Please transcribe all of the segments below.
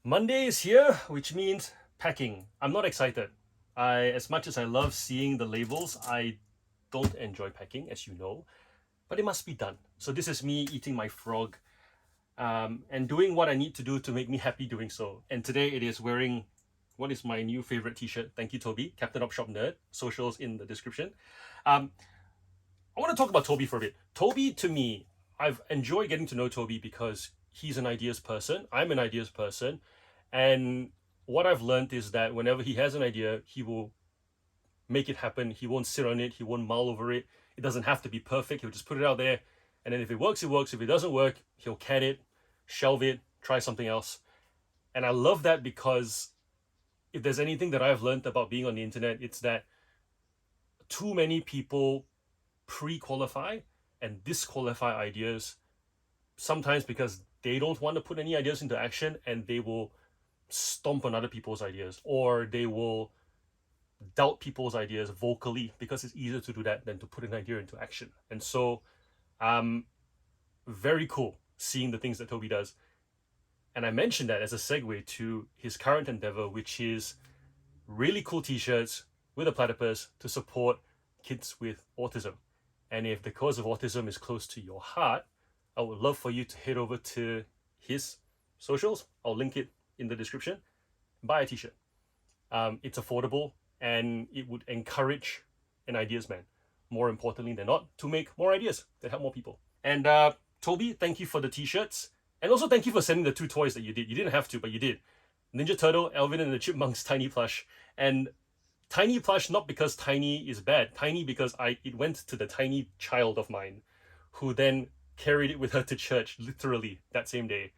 Monday is here, which means packing. I'm not excited. As much as I love seeing the labels, I don't enjoy packing, as you know, but it must be done. So this is me eating my frog, and doing what I need to do to make me happy doing so. And today it is wearing what is my new favorite t-shirt. Thank you, Toby, Captain Op Shop Nerd. Socials in the description. Um, I want to talk about Toby for a bit. Toby, to me, I've enjoyed getting to know Toby because he's an ideas person. I'm an ideas person. And what I've learned is that whenever he has an idea, he will make it happen. He won't sit on it. He won't mull over it. It doesn't have to be perfect. He'll just put it out there. And then if it works, it works. If it doesn't work, he'll can it, shelve it, try something else. And I love that because if there's anything that I've learned about being on the internet, it's that too many people pre-qualify and disqualify ideas, sometimes because they don't want to put any ideas into action and they will stomp on other people's ideas, or they will doubt people's ideas vocally because it's easier to do that than to put an idea into action. And so very cool seeing the things that Toby does. And I mentioned that as a segue to his current endeavor, which is really cool t-shirts with a platypus to support kids with autism. And if the cause of autism is close to your heart, I would love for you to head over to his socials. I'll link it in the description. Buy a t-shirt. It's affordable and it would encourage an ideas man, more importantly than not, to make more ideas that help more people. And Toby, thank you for the t-shirts. And also thank you for sending the 2 toys that you did. You didn't have to, but you did. Ninja Turtle, Alvin and the Chipmunks Tiny Plush. And Tiny Plush, not because tiny is bad. Tiny because it went to the tiny child of mine, who then carried it with her to church, literally, that same day.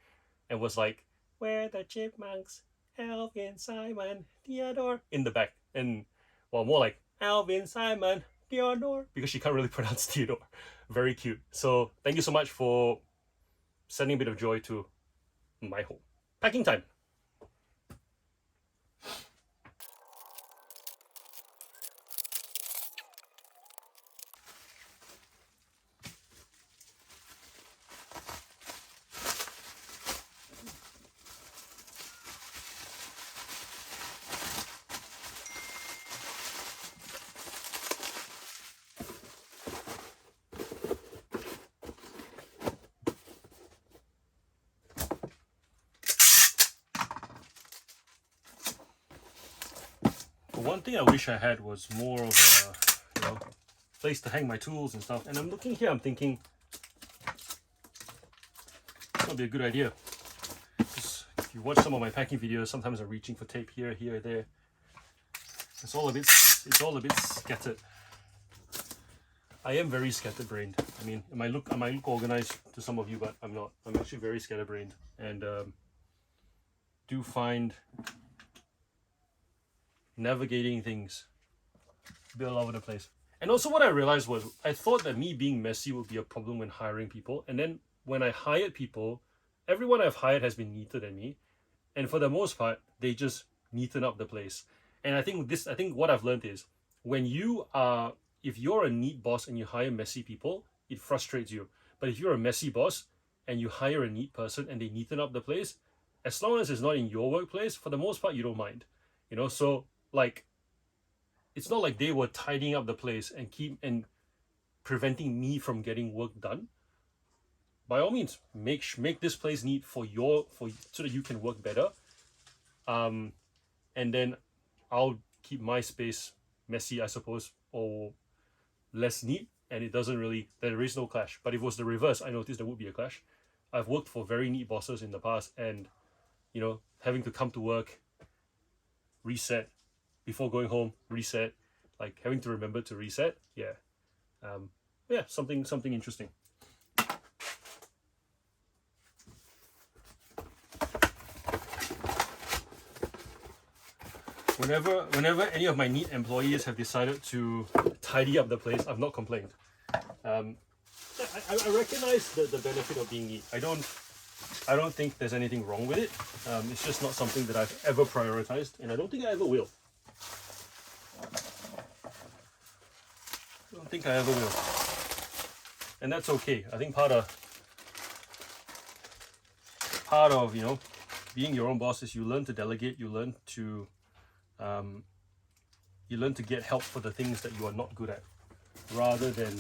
And was like, "Where the chipmunks? Alvin, Simon, Theodore." In the back. And, well, more like, "Alvin, Simon, Theodore." Because she can't really pronounce Theodore. Very cute. So, thank you so much for sending a bit of joy to my home. Packing time. One thing I wish I had was more of a place to hang my tools and stuff. And I'm looking here, I'm thinking this would be a good idea. Because if you watch some of my packing videos, sometimes I'm reaching for tape here, here, there. It's all a bit scattered. I am very scatterbrained. I mean, I might look organized to some of you, but I'm not. I'm actually very scatterbrained, and do find navigating things a bit all over the place. And also what I realized was I thought that me being messy would be a problem when hiring people. And then when I hired people, everyone I've hired has been neater than me. And for the most part, they just neaten up the place. And I think what I've learned is if you're a neat boss and you hire messy people, it frustrates you. But if you're a messy boss and you hire a neat person and they neaten up the place, as long as it's not in your workplace, for the most part, you don't mind. So like, it's not like they were tidying up the place and preventing me from getting work done. By all means, make this place neat so that you can work better. And then I'll keep my space messy, I suppose, or less neat, and there is no clash. But if it was the reverse, I noticed there would be a clash. I've worked for very neat bosses in the past, and having to come to work, reset, before going home, reset, like having to remember to reset. Yeah. Something interesting. Whenever any of my neat employees have decided to tidy up the place, I've not complained. I recognize the benefit of being neat. I don't think there's anything wrong with it. It's just not something that I've ever prioritized, and I don't think I ever will. And that's okay. I think part of being your own boss is you learn to delegate, you learn to get help for the things that you are not good at, rather than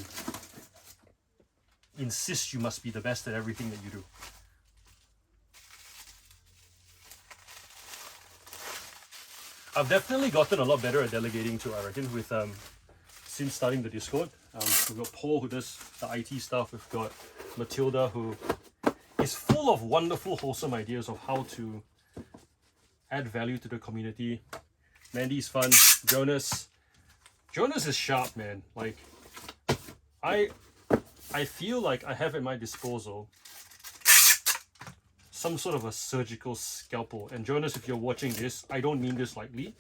insist you must be the best at everything that you do. I've definitely gotten a lot better at delegating too, I reckon, with since starting the Discord. We've got Paul who does the IT stuff. We've got Matilda who is full of wonderful, wholesome ideas of how to add value to the community. Mandy's fun. Jonas is sharp, man. Like, I feel like I have at my disposal some sort of a surgical scalpel. And Jonas, if you're watching this, I don't mean this lightly.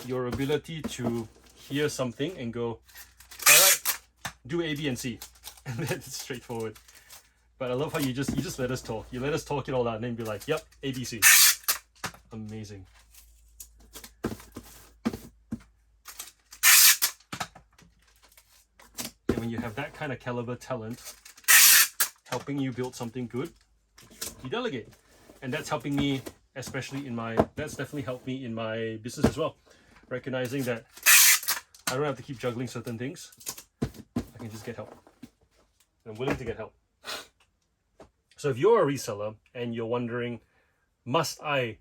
Your ability to hear something and go, all right, do A, B, and C, and then it's straightforward. But I love how you just let us talk. You let us talk it all out and then be like, yep, A, B, C. Amazing. And when you have that kind of caliber talent helping you build something good, you delegate. And that's helping me, especially that's definitely helped me in my business as well. Recognizing that I don't have to keep juggling certain things. I can just get help. I'm willing to get help. So if you're a reseller and you're wondering, must I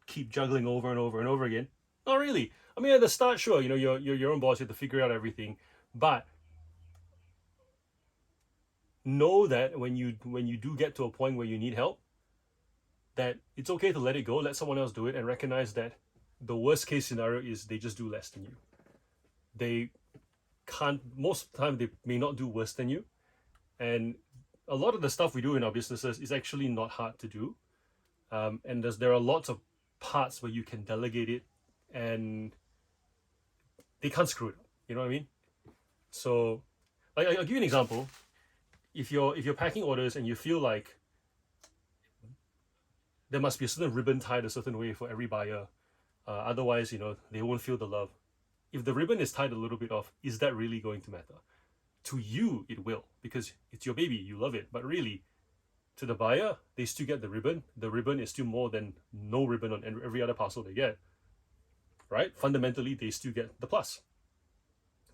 keep juggling over and over and over again? Not really. I mean, at the start, sure, you're your own boss, you have to figure out everything. But know that when you do get to a point where you need help, that it's okay to let it go, let someone else do it, and recognize that the worst case scenario is they just do less than you. They can't, most of the time they may not do worse than you. And a lot of the stuff we do in our businesses is actually not hard to do. And there are lots of parts where you can delegate it and they can't screw it up. You know what I mean? So I'll give you an example. If you're packing orders and you feel like there must be a certain ribbon tied a certain way for every buyer, otherwise, they won't feel the love. If the ribbon is tied a little bit off, is that really going to matter? To you, it will, because it's your baby, you love it. But really, to the buyer, they still get the ribbon. The ribbon is still more than no ribbon on every other parcel they get, right? Fundamentally, they still get the plus.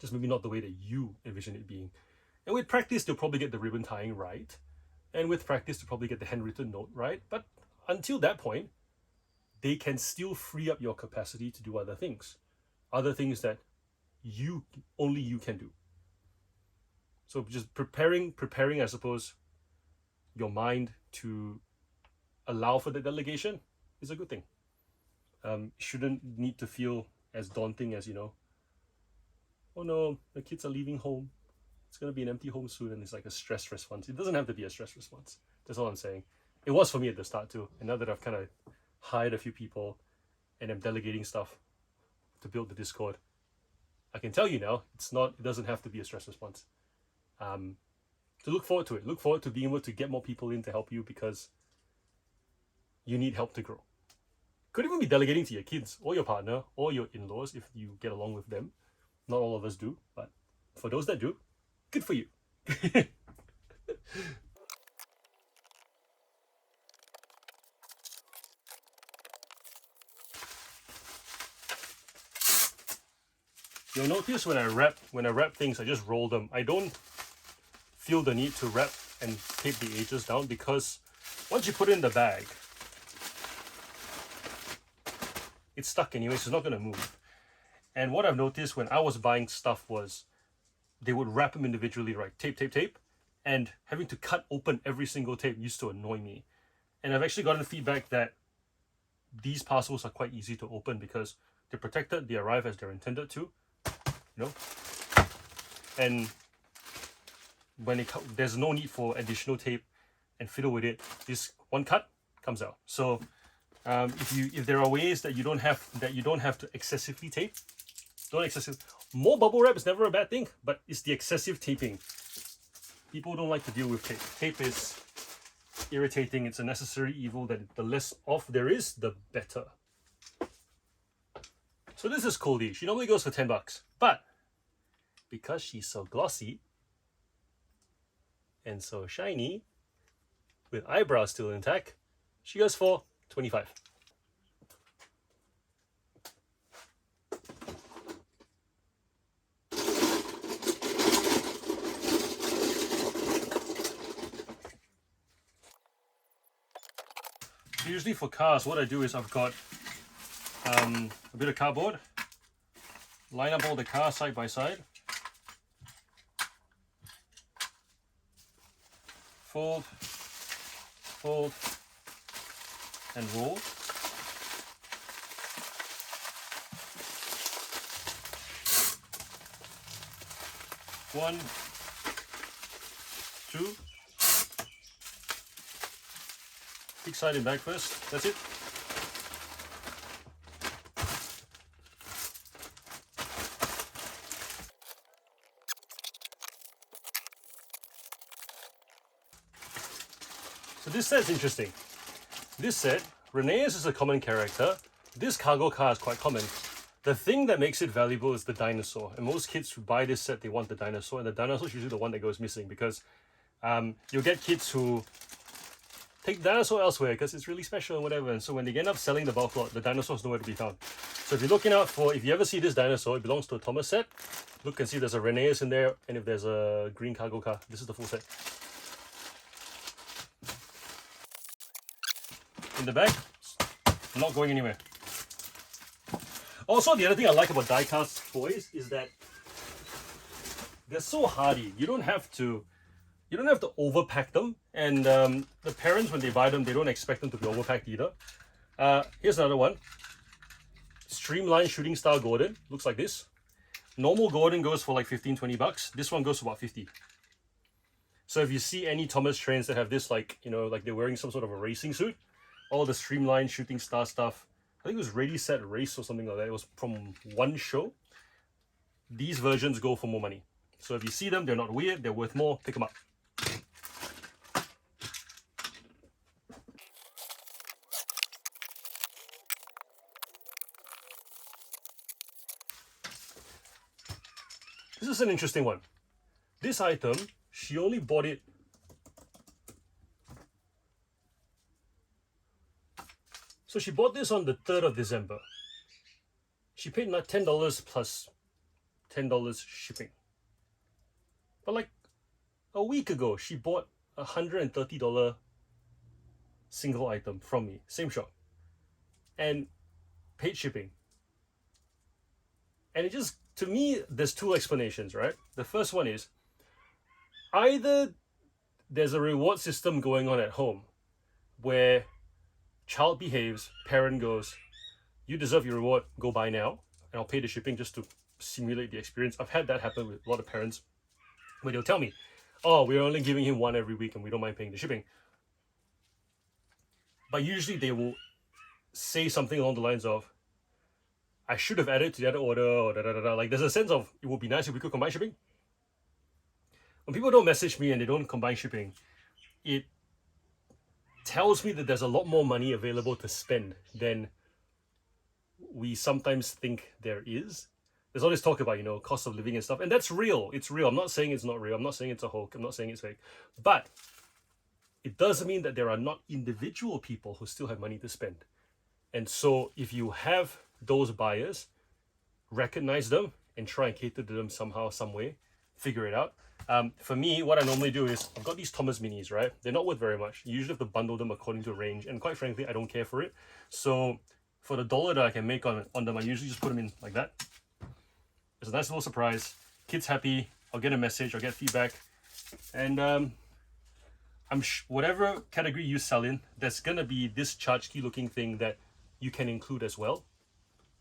Just maybe not the way that you envision it being. And with practice, they'll probably get the ribbon tying right. And with practice, they'll probably get the handwritten note right. But until that point, they can still free up your capacity to do other things that only you can do. So just preparing, I suppose, your mind to allow for the delegation is a good thing. Shouldn't need to feel as daunting as, oh no, the kids are leaving home. It's going to be an empty home soon, and it's like a stress response. It doesn't have to be a stress response. That's all I'm saying. It was for me at the start too. And now that I've kind of hired a few people and I'm delegating stuff to build the Discord, I can tell you now, it doesn't have to be a stress response. To look forward to it. Look forward to being able to get more people in to help you because you need help to grow. Could even be delegating to your kids or your partner or your in-laws if you get along with them. Not all of us do, but for those that do, good for you. You'll notice when I wrap things, I just roll them. I don't feel the need to wrap and tape the edges down because once you put it in the bag, it's stuck anyway, so it's not going to move. And what I've noticed when I was buying stuff was they would wrap them individually, right? Tape. And having to cut open every single tape used to annoy me. And I've actually gotten feedback that these parcels are quite easy to open because they're protected, they arrive as they're intended to, And when there's no need for additional tape and fiddle with it, this one cut comes out. So if there are ways that you don't have to excessively tape, more bubble wrap is never a bad thing, but it's the excessive taping. People don't like to deal with tape. Tape is irritating. It's a necessary evil that the less off there is, the better. So this is Coldie. She normally goes for $10, but because she's so glossy and so shiny, with eyebrows still intact, she goes for 25. Usually for cars, what I do is I've got a bit of cardboard, line up all the cars side by side, fold, fold, and roll. One, two. Big side and back first. That's it. So this set's interesting. This set, Rheneas is a common character. This cargo car is quite common. The thing that makes it valuable is the dinosaur. And most kids who buy this set, they want the dinosaur. And the dinosaur is usually the one that goes missing because you'll get kids who take the dinosaur elsewhere because it's really special and whatever. And so when they end up selling the bulk lot, the dinosaur's nowhere to be found. So if you're looking out for, if you ever see this dinosaur, it belongs to a Thomas set. Look and see there's a Rheneas in there, and if there's a green cargo car, this is the full set. In the back, not going anywhere. Also, the other thing I like about die-cast toys is that they're so hardy. You don't have to overpack them, and the parents, when they buy them, they don't expect them to be overpacked either. Here's another one. Streamlined shooting star Gordon. Looks like this. Normal Gordon goes for like 15-20 bucks. This one goes for about 50. So if you see any Thomas trains that have this, like, you know, like they're wearing some sort of a racing suit, all the streamlined shooting star stuff, I think it was Ready Set Race or something like that. It was from one show. These versions go for more money. So if you see them, they're not weird, they're worth more, pick them up. This is an interesting one. This item, she only bought it. So she bought this on the 3rd of December. She paid not $10 plus $10 shipping. But like a week ago, she bought a $130 single item from me, same shop, and paid shipping. And it just, to me, there's two explanations, right? The first one is either there's a reward system going on at home where child behaves, parent goes, you deserve your reward, go buy now, and I'll pay the shipping just to simulate the experience. I've had that happen with a lot of parents where they'll tell me, oh, we're only giving him one every week and we don't mind paying the shipping. But usually they will say something along the lines of, I should have added to the other order, or da-da-da-da. Like there's a sense of, it would be nice if we could combine shipping. When people don't message me and they don't combine shipping, it tells me that there's a lot more money available to spend than we sometimes think there is. There's all this talk about, you know, cost of living and stuff, and that's real. It's real. I'm not saying it's not real. I'm not saying it's a hoax. I'm not saying it's fake. But it doesn't mean that there are not individual people who still have money to spend. And so if you have those buyers, recognize them and try and cater to them somehow, some way, figure it out. For me, what I normally do is, I've got these Thomas minis, right? They're not worth very much. You usually have to bundle them according to range, and quite frankly, I don't care for it. So for the $1 that I can make on them, I usually just put them in like that. It's a nice little surprise. Kids happy, I'll get a message, I'll get feedback, and whatever category you sell in, there's gonna be this charge key looking thing that you can include as well.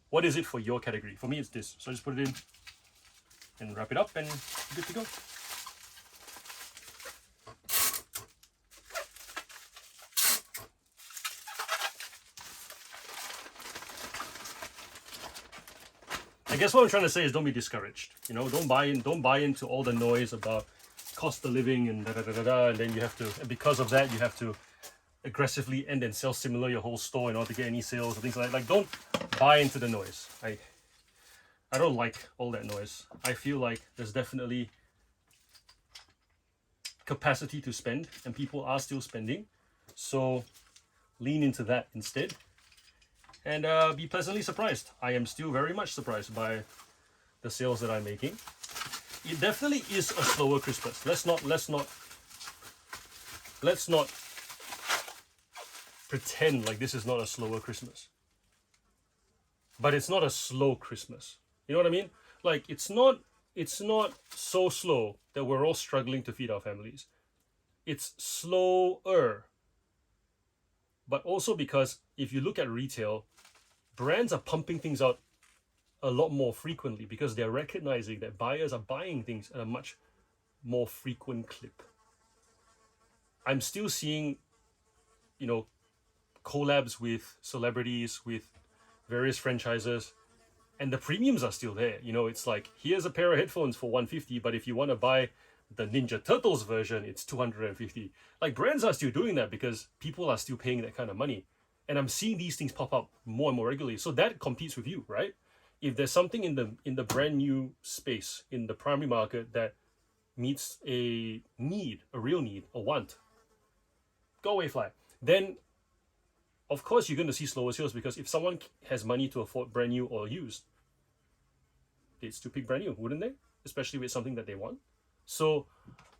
What is it for your category? For me, it's this. So I just put it in and wrap it up and good to go. I guess what I'm trying to say is don't be discouraged. You know, don't buy into all the noise about cost of living and and then you have to, and because of that, you have to aggressively end and sell similar your whole store in order to get any sales or things like that. Like, don't buy into the noise. I don't like all that noise. I feel like there's definitely capacity to spend and people are still spending. So lean into that instead and be pleasantly surprised. I am still very much surprised by the sales that I'm making. It definitely is a slower Christmas. Let's not pretend like this is not a slower Christmas. But it's not a slow Christmas. You know what I mean? Like it's not so slow that we're all struggling to feed our families. It's slower. But also because if you look at retail, brands are pumping things out a lot more frequently because they're recognizing that buyers are buying things at a much more frequent clip. I'm still seeing, collabs with celebrities, with various franchises, and the premiums are still there. It's like, here's a pair of headphones for $150, but if you want to buy the Ninja Turtles version, it's $250. Like, brands are still doing that because people are still paying that kind of money. And I'm seeing these things pop up more and more regularly. So that competes with you, right? If there's something in the brand new space, in the primary market that meets a need, a real need, a want, go away, fly. Then, of course, you're going to see slower sales because if someone has money to afford brand new or used, they'd still pick brand new, wouldn't they? Especially with something that they want. So,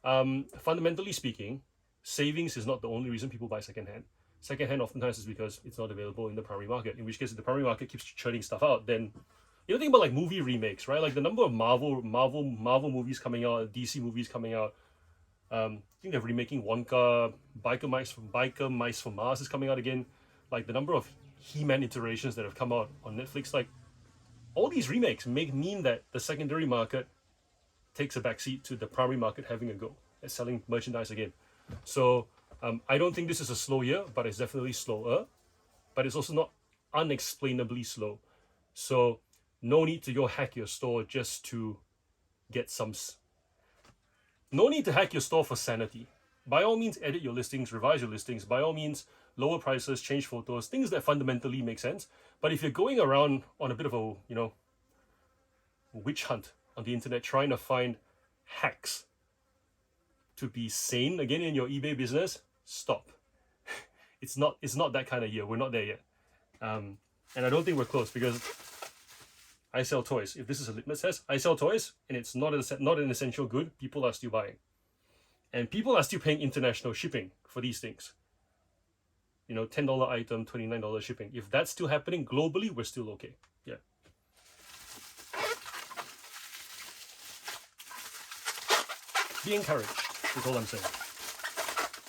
fundamentally speaking, savings is not the only reason people buy secondhand. Secondhand oftentimes is because it's not available in the primary market. In which case, if the primary market keeps churning stuff out, then think about like movie remakes, right? Like the number of Marvel movies coming out, DC movies coming out. I think they're remaking Wonka, Biker Mice from Mars is coming out again. Like the number of He-Man iterations that have come out on Netflix, like all these remakes mean that the secondary market takes a backseat to the primary market having a go at selling merchandise again. So I don't think this is a slow year, but it's definitely slower. But it's also not unexplainably slow. So no need to go hack your store just to get some. No need to hack your store for sanity. By all means, edit your listings, revise your listings. By all means, lower prices, change photos, things that fundamentally make sense. But if you're going around on a bit of a, witch hunt on the internet trying to find hacks to be sane again in your eBay business, stop. It's not that kind of year. We're not there yet. And I don't think we're close because I sell toys. If this is a litmus test, I sell toys and it's not an essential good. People are still buying. And people are still paying international shipping for these things. $10 item, $29 shipping. If that's still happening globally, we're still okay. Yeah. Be encouraged, is all I'm saying.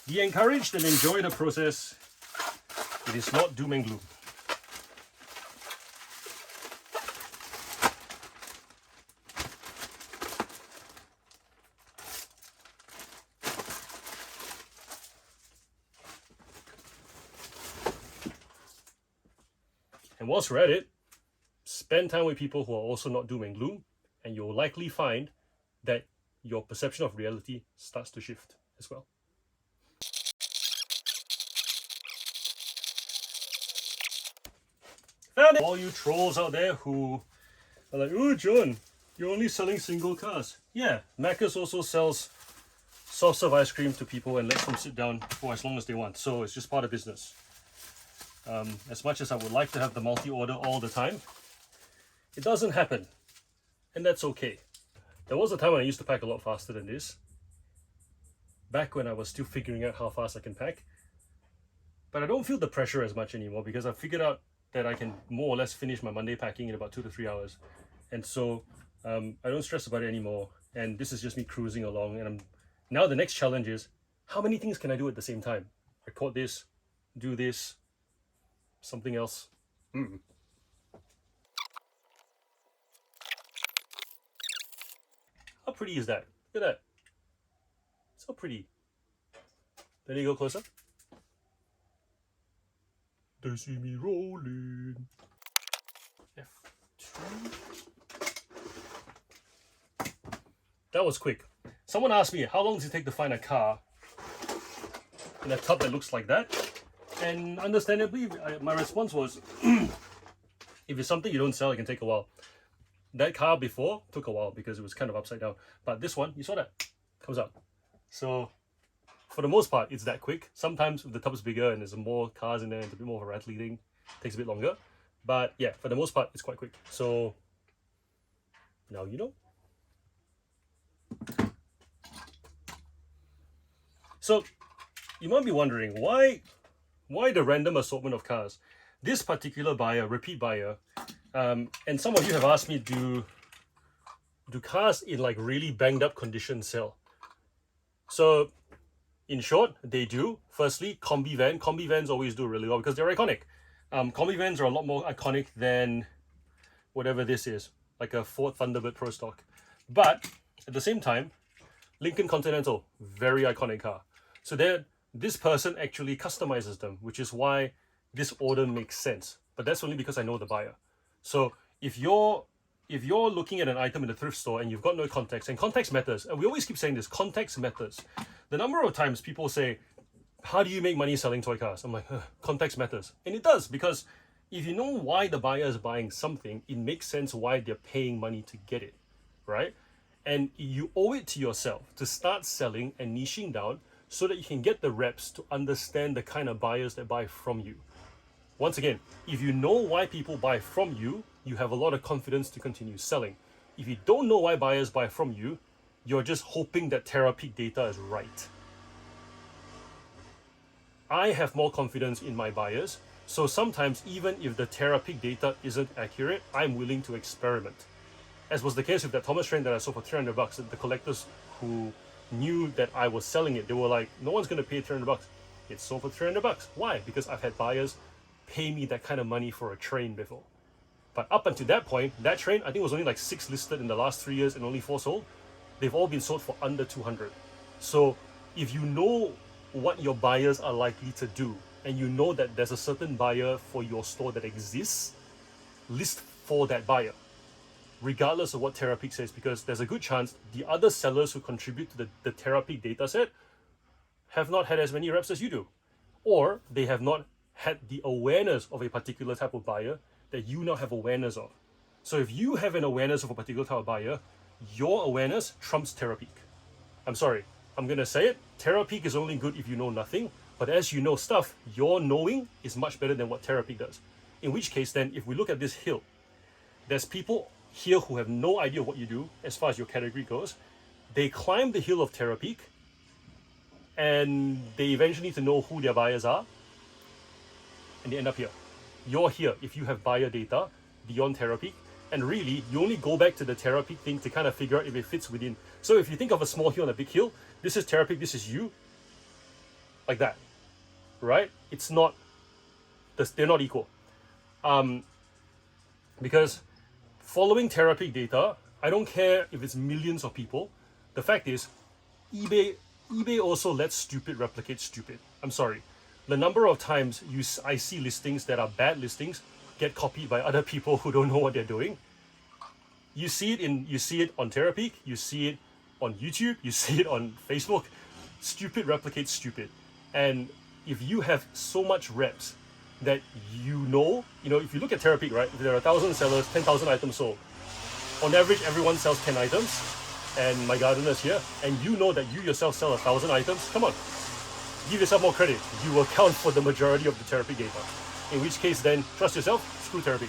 Be encouraged and enjoy the process. It is not doom and gloom. And whilst we're at it, spend time with people who are also not doom and gloom, and you'll likely find that your perception of reality starts to shift as well. And all you trolls out there who are like, oh, John, you're only selling single cars. Yeah, Macca's also sells soft serve ice cream to people and lets them sit down for as long as they want. So it's just part of business. As much as I would like to have the multi-order all the time, it doesn't happen. And that's okay. There was a time when I used to pack a lot faster than this. Back when I was still figuring out how fast I can pack. But I don't feel the pressure as much anymore because I've figured out that I can more or less finish my Monday packing in about 2 to 3 hours. And so I don't stress about it anymore. And this is just me cruising along. And now the next challenge is, how many things can I do at the same time? Record this, do this, something else. How pretty is that? Look at that. So pretty. There you go closer. They see me rolling. F2. That was quick. Someone asked me, how long does it take to find a car in a tub that looks like that? And understandably, my response was, if it's something you don't sell, it can take a while. That car before took a while because it was kind of upside down. But this one, you saw that, comes out. So for the most part, it's that quick. Sometimes the tub's bigger and there's more cars in there, it's a bit more of a rattly thing, takes a bit longer. But yeah, for the most part, it's quite quick. So now you know. So you might be wondering why the random assortment of cars. This particular buyer, repeat buyer, and some of you have asked me, do cars in like really banged up condition sell? So in short, they do. Firstly, combi vans always do really well because they're iconic. Combi vans are a lot more iconic than whatever this is, like a Ford Thunderbird Pro Stock. But at the same time, Lincoln Continental, very iconic car. So this person actually customizes them, which is why this order makes sense. But that's only because I know the buyer. So if you're looking at an item in a thrift store and you've got no context, and context matters, and we always keep saying this, context matters. The number of times people say, how do you make money selling toy cars? I'm like, context matters. And it does, because if you know why the buyer is buying something, it makes sense why they're paying money to get it, right? And you owe it to yourself to start selling and niching down so that you can get the reps to understand the kind of buyers that buy from you. Once again, if you know why people buy from you, you have a lot of confidence to continue selling. If you don't know why buyers buy from you, you're just hoping that Terapeak data is right. I have more confidence in my buyers, so sometimes even if the Terapeak data isn't accurate, I'm willing to experiment. As was the case with that Thomas train that I sold for $300, the collectors who knew that I was selling it, they were like, no one's going to pay $300. It's sold for $300. Why? Because I've had buyers pay me that kind of money for a train before. But up until that point, that train, I think was only like 6 listed in the last 3 years and only 4 sold. They've all been sold for under 200. So if you know what your buyers are likely to do, and you know that there's a certain buyer for your store that exists, list for that buyer, regardless of what Terapeak says, because there's a good chance the other sellers who contribute to the Terapeak dataset have not had as many reps as you do, or they have not had the awareness of a particular type of buyer that you now have awareness of. So if you have an awareness of a particular type of buyer, your awareness trumps Terapeak. I'm sorry, I'm going to say it. Terapeak is only good if you know nothing, but as you know stuff, your knowing is much better than what Terapeak does. In which case then, if we look at this hill, there's people here who have no idea what you do as far as your category goes. They climb the hill of Terapeak and they eventually need to know who their buyers are, and they end up here. You're here if you have buyer data beyond Terapeak, and really you only go back to the Terapeak thing to kind of figure out if it fits within. So if you think of a small hill and a big hill, this is Terapeak, this is you, like that, right? It's not, they're not equal. Because following Terapeak data, I don't care if it's millions of people. The fact is, eBay also lets stupid replicate stupid. I'm sorry. The number of times I see listings that are bad listings get copied by other people who don't know what they're doing. You see it on Terapeak, you see it on YouTube, you see it on Facebook. Stupid replicates stupid. And if you have so much reps that you know, if you look at Terapeak, right? If there are 1,000 sellers, 10,000 items sold. On average, everyone sells 10 items, and my gardener's here, and you know that you yourself sell 1,000 items. Come on, give yourself more credit. You will count for the majority of the Terapeak data. In which case, then trust yourself, screw Terapeak.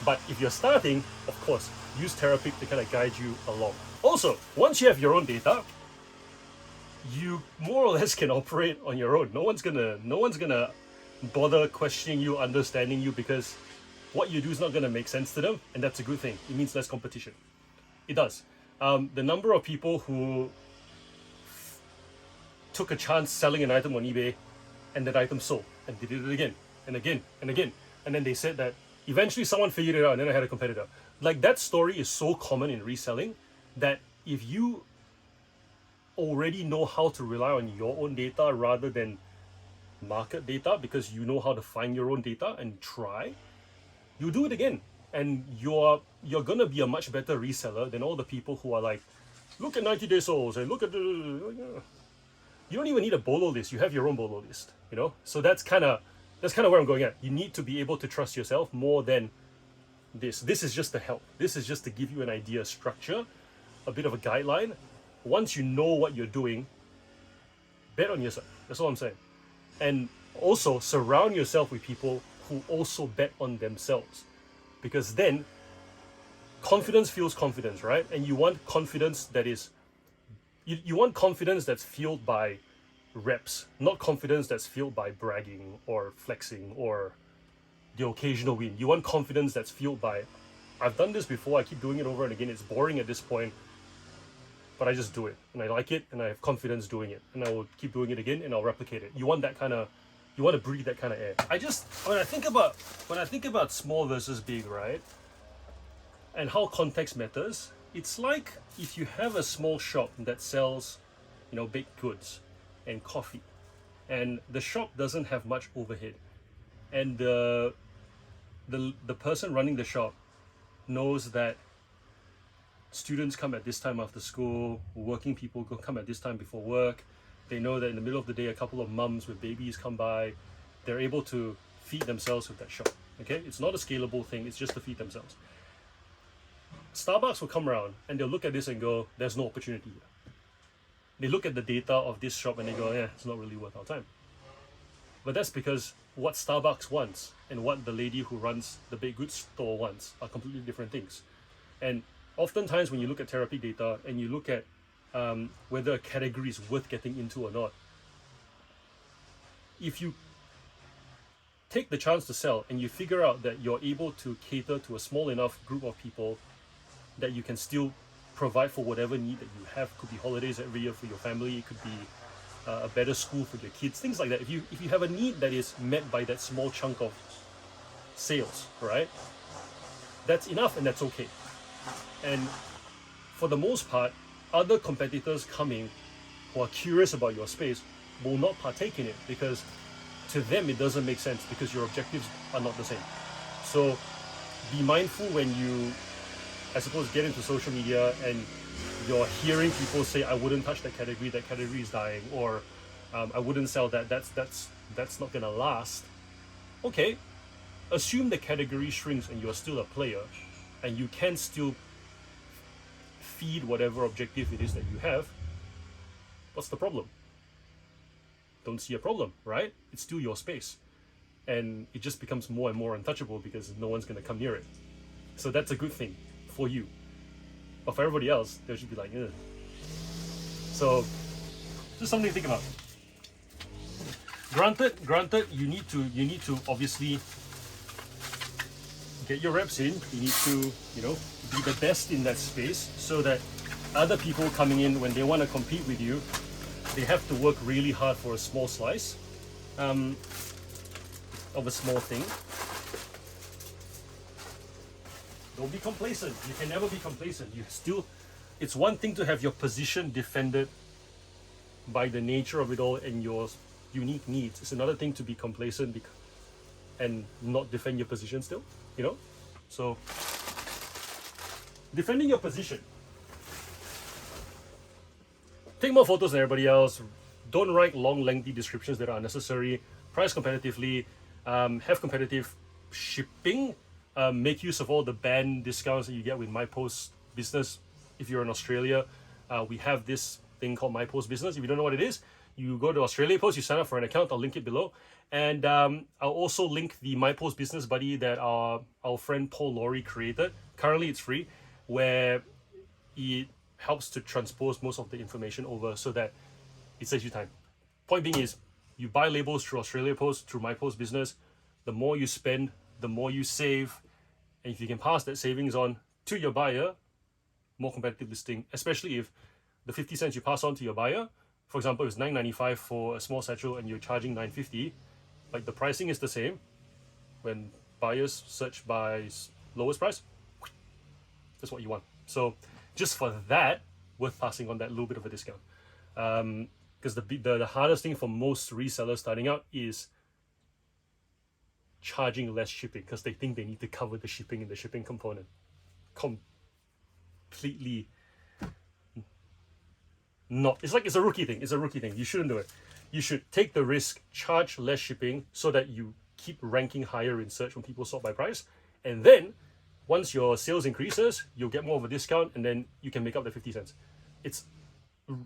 But if you're starting, of course, use Terapeak to kind of guide you along. Also, once you have your own data, you more or less can operate on your own. No one's gonna bother questioning you, understanding you, because what you do is not gonna make sense to them, and that's a good thing. It means less competition. It does. The number of people who took a chance selling an item on eBay and that item sold, and they did it again and again and again, and then they said that eventually someone figured it out and then I had a competitor. Like, that story is so common in reselling that if you already know how to rely on your own data rather than market data, because you know how to find your own data and try, you do it again, and you're gonna be a much better reseller than all the people who are like, look at 90-day souls and look at the. You don't even need a BOLO list. You have your own BOLO list. So that's kind of where I'm going at. You need to be able to trust yourself more than this. This is just to help. This is just to give you an idea, structure, a bit of a guideline. Once you know what you're doing, Bet on yourself. That's all I'm saying. And also surround yourself with people who also bet on themselves, because then confidence fuels confidence, right? And you want confidence that is, you want confidence that's fueled by reps, not confidence that's fueled by bragging or flexing or the occasional win. You want confidence that's fueled by, I've done this before, I keep doing it over and again, it's boring at this point, but I just do it and I like it and I have confidence doing it and I will keep doing it again and I'll replicate it. You want that kind of, you want to breathe that kind of air. When I think about small versus big, right? And how context matters, it's like if you have a small shop that sells, baked goods and coffee, and the shop doesn't have much overhead, and the person running the shop knows that students come at this time after school, working people come at this time before work. They know that in the middle of the day, a couple of mums with babies come by. They're able to feed themselves with that shop. Okay, it's not a scalable thing. It's just to feed themselves. Starbucks will come around and they'll look at this and go, "There's no opportunity here." They look at the data of this shop and they go, "Yeah, it's not really worth our time." But that's because what Starbucks wants and what the lady who runs the baked goods store wants are completely different things. And oftentimes when you look at Terapeak data and you look at whether a category is worth getting into or not, if you take the chance to sell and you figure out that you're able to cater to a small enough group of people that you can still provide for whatever need that you have, could be holidays every year for your family, it could be a better school for your kids, things like that. If you have a need that is met by that small chunk of sales, right, that's enough and that's okay. And for the most part, other competitors coming who are curious about your space will not partake in it because to them it doesn't make sense because your objectives are not the same. So be mindful when you, I suppose, get into social media and you're hearing people say, "I wouldn't touch that category is dying," or "I wouldn't sell that, that's not gonna last." Okay, assume the category shrinks and you're still a player and you can still feed whatever objective it is that you have. What's the problem? Don't see a problem, right? It's still your space. And it just becomes more and more untouchable because no one's gonna come near it. So that's a good thing for you. But for everybody else, they should be like, ugh. So just something to think about. Granted, you need to obviously get your reps in. You need to, be the best in that space so that other people coming in, when they want to compete with you, they have to work really hard for a small slice of a small thing. Don't be complacent. You can never be complacent. It's one thing to have your position defended by the nature of it all and your unique needs. It's another thing to be complacent and not defend your position still, So defending your position. Take more photos than everybody else. Don't write long, lengthy descriptions that are unnecessary. Price competitively. Have competitive shipping. Make use of all the band discounts that you get with MyPost Business. If you're in Australia, we have this thing called MyPost Business. If you don't know what it is, you go to Australia Post, you sign up for an account. I'll link it below. And I'll also link the MyPost Business Buddy that our friend Paul Laurie created. Currently, it's free, where it helps to transpose most of the information over so that it saves you time. Point being is, you buy labels through Australia Post, through MyPost Business. The more you spend, the more you save. And if you can pass that savings on to your buyer, more competitive listing, especially if the 50 cents you pass on to your buyer, for example, it's $9.95 for a small satchel and you're charging $9.50, like the pricing is the same. When buyers search by lowest price, that's what you want. So just for that, worth passing on that little bit of a discount. Because the hardest thing for most resellers starting out is charging less shipping because they think they need to cover the shipping and the shipping component. Completely not. It's a rookie thing. You shouldn't do it. You should take the risk, charge less shipping so that you keep ranking higher in search when people sort by price. And then once your sales increases, you'll get more of a discount and then you can make up the 50 cents. It's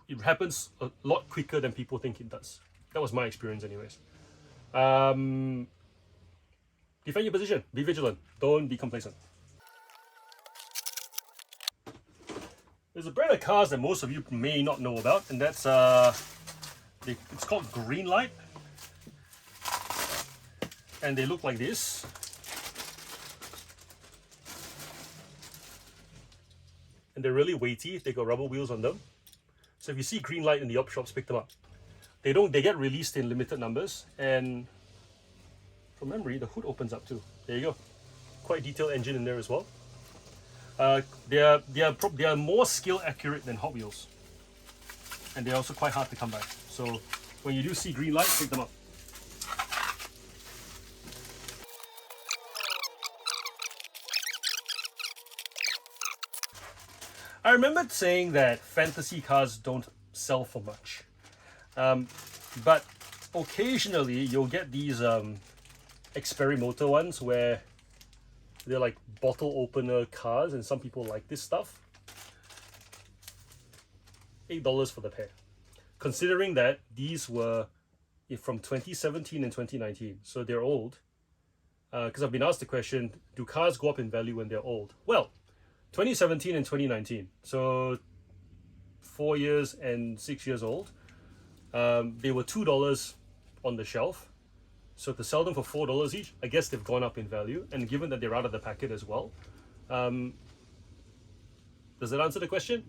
it happens a lot quicker than people think it does. That was my experience anyways. Defend your position. Be vigilant. Don't be complacent. There's a brand of cars that most of you may not know about, and that's it's called Greenlight, and they look like this. And they're really weighty. They got rubber wheels on them. So if you see Greenlight in the op shops, pick them up. They get released in limited numbers, and from memory, the hood opens up too. There you go. Quite detailed engine in there as well. They are more skill accurate than Hot Wheels, and they're also quite hard to come by. So when you do see Greenlight, pick them up. I remember saying that fantasy cars don't sell for much, but occasionally you'll get these experimenter ones where they're like bottle opener cars, and some people like this stuff. $8 for the pair. Considering that these were from 2017 and 2019, so they're old. Because I've been asked the question, do cars go up in value when they're old? Well, 2017 and 2019, so 4 years and 6 years old. They were $2 on the shelf. So to sell them for $4 each, I guess they've gone up in value. And given that they're out of the packet as well, does that answer the question?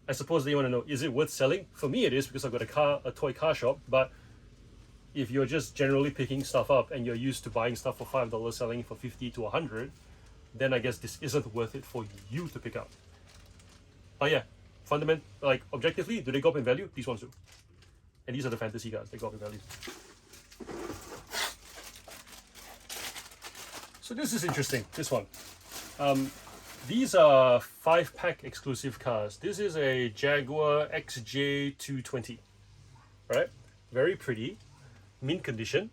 I suppose they want to know, is it worth selling? For me it is, because I've got a toy car shop. But if you're just generally picking stuff up and you're used to buying stuff for $5, selling it for $50 to $100, then I guess this isn't worth it for you to pick up. But yeah, like objectively, do they go up in value? These ones do. And these are the fantasy cars, they go up in value. So this is interesting, this one. These are 5-pack exclusive cars. This is a Jaguar XJ220, right? Very pretty, mint condition.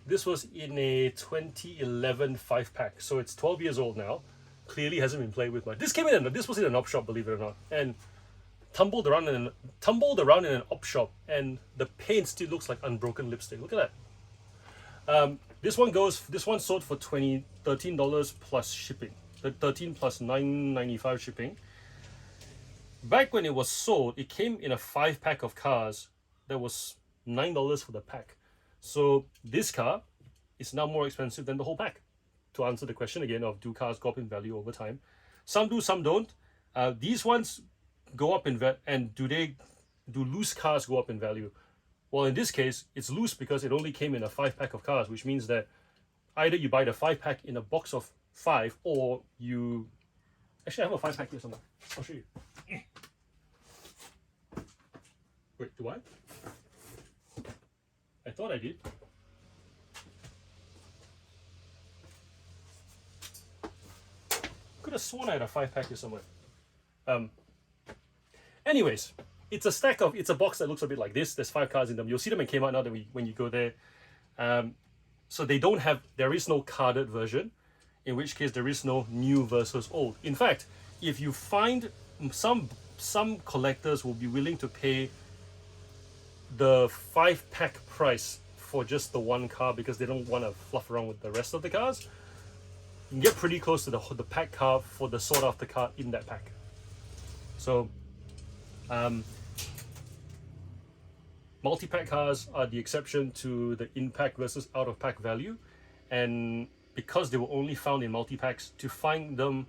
This was in a 2011 5-pack, so it's 12 years old now. Clearly hasn't been played with much. This was in an op shop, believe it or not, and tumbled around in an op shop, and the paint still looks like unbroken lipstick. Look at that. This one sold for $13 plus shipping. The 13 plus $9.95 shipping. Back when it was sold, it came in a 5-pack of cars that was $9 for the pack. So this car is now more expensive than the whole pack. To answer the question again of, do cars go up in value over time? Some do, some don't. These ones go up in value, and do loose cars go up in value? Well, in this case, it's loose because it only came in a 5-pack of cars, which means that either you buy the 5-pack in a box of 5, or you... Actually, I have a 5-pack here somewhere. I'll show you. Wait, do I? I thought I did. Could have sworn I had a 5-pack here somewhere. Anyways, it's a box that looks a bit like this. There's 5 cars in them. You'll see them in Kmart now that when you go there. So there is no carded version, in which case there is no new versus old. In fact, if you find some collectors will be willing to pay the 5-pack price for just the one car because they don't want to fluff around with the rest of the cars. You can get pretty close to the pack car for the sought after car in that pack. So multi-pack cars are the exception to the in-pack versus out-of-pack value, and because they were only found in multi-packs, to find them